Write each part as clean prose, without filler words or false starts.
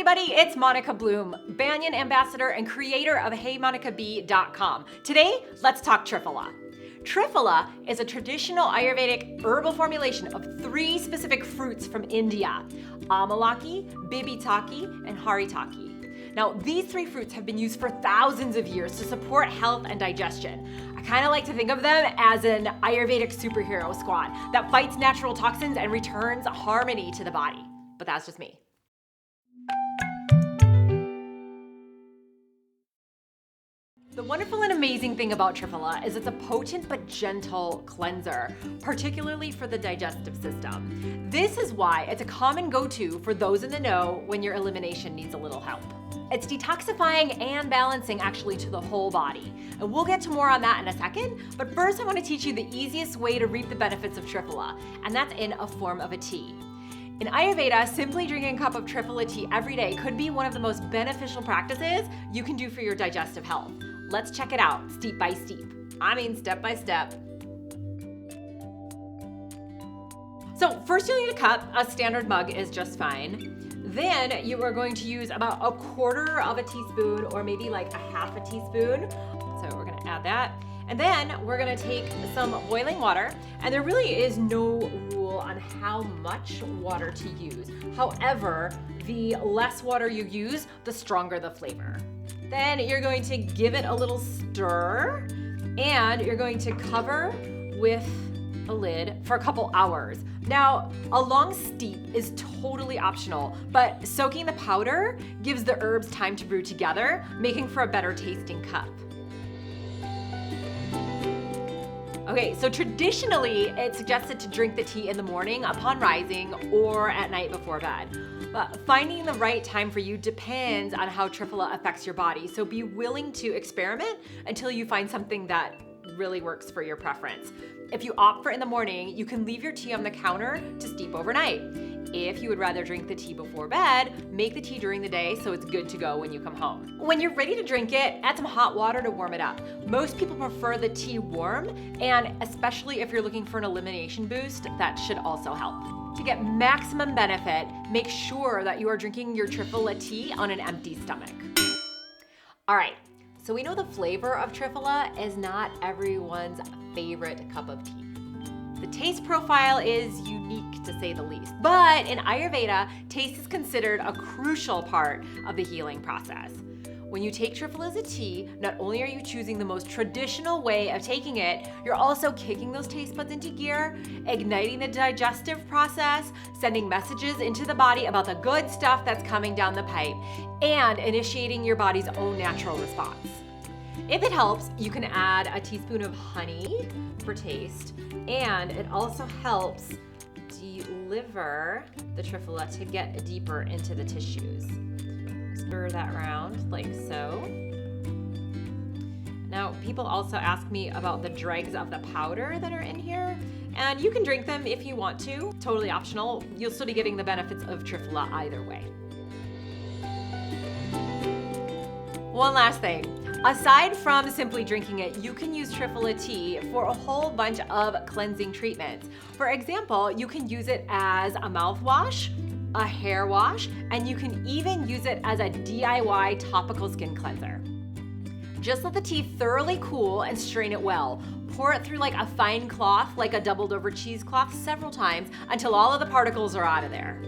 everybody, it's Monica Bloom, Banyan ambassador and creator of HeyMonicaB.com. Today, let's talk Triphala. Triphala is a traditional Ayurvedic herbal formulation of 3 specific fruits from India: Amalaki, Bibitaki, and Haritaki. Now, these 3 fruits have been used for thousands of years to support health and digestion. I kind of like to think of them as an Ayurvedic superhero squad that fights natural toxins and returns harmony to the body. But that's just me. The wonderful and amazing thing about Triphala is it's a potent but gentle cleanser, particularly for the digestive system. This is why it's a common go-to for those in the know when your elimination needs a little help. It's detoxifying and balancing actually to the whole body. And we'll get to more on that in a second, but first I want to teach you the easiest way to reap the benefits of Triphala, and that's in a form of a tea. In Ayurveda, simply drinking a cup of Triphala tea every day could be one of the most beneficial practices you can do for your digestive health. Let's check it out, step by step. So first you'll need a cup. A standard mug is just fine. Then you are going to use about 1/4 of a teaspoon or maybe like a 1/2 teaspoon. So we're gonna add that. And then we're gonna take some boiling water, and there really is no rule on how much water to use. However, the less water you use, the stronger the flavor. Then you're going to give it a little stir, and you're going to cover with a lid for a couple hours. Now, a long steep is totally optional, but soaking the powder gives the herbs time to brew together, making for a better tasting cup. Okay, so traditionally, it's suggested to drink the tea in the morning upon rising or at night before bed. But finding the right time for you depends on how Triphala affects your body, so be willing to experiment until you find something that really works for your preference. If you opt for in the morning, you can leave your tea on the counter to steep overnight. If you would rather drink the tea before bed, make the tea during the day so it's good to go when you come home. When you're ready to drink it, add some hot water to warm it up. Most people prefer the tea warm, and especially if you're looking for an elimination boost, that should also help. To get maximum benefit, make sure that you are drinking your Triphala tea on an empty stomach. All right, so we know the flavor of Triphala is not everyone's favorite cup of tea. The taste profile is unique to say the least, but in Ayurveda, taste is considered a crucial part of the healing process. When you take Triphala as a tea, not only are you choosing the most traditional way of taking it, you're also kicking those taste buds into gear, igniting the digestive process, sending messages into the body about the good stuff that's coming down the pipe, and initiating your body's own natural response. If it helps, you can add a teaspoon of honey for taste, and it also helps deliver the Triphala to get deeper into the tissues. Stir that around like so. Now, people also ask me about the dregs of the powder that are in here, and you can drink them if you want to, totally optional. You'll still be getting the benefits of Triphala either way. One last thing. Aside from simply drinking it, you can use Triphala tea for a whole bunch of cleansing treatments. For example, you can use it as a mouthwash, a hair wash, and you can even use it as a DIY topical skin cleanser. Just let the tea thoroughly cool and strain it well. Pour it through like a fine cloth, like a doubled over cheesecloth, several times until all of the particles are out of there.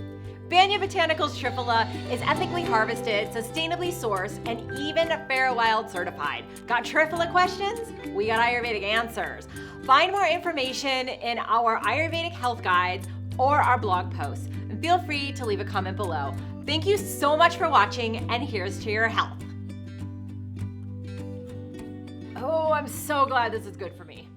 Banyan Botanicals Triphala is ethically harvested, sustainably sourced, and even Fair Wild certified. Got Triphala questions? We got Ayurvedic answers. Find more information in our Ayurvedic health guides or our blog posts. And feel free to leave a comment below. Thank you so much for watching, and here's to your health. Oh, I'm so glad this is good for me.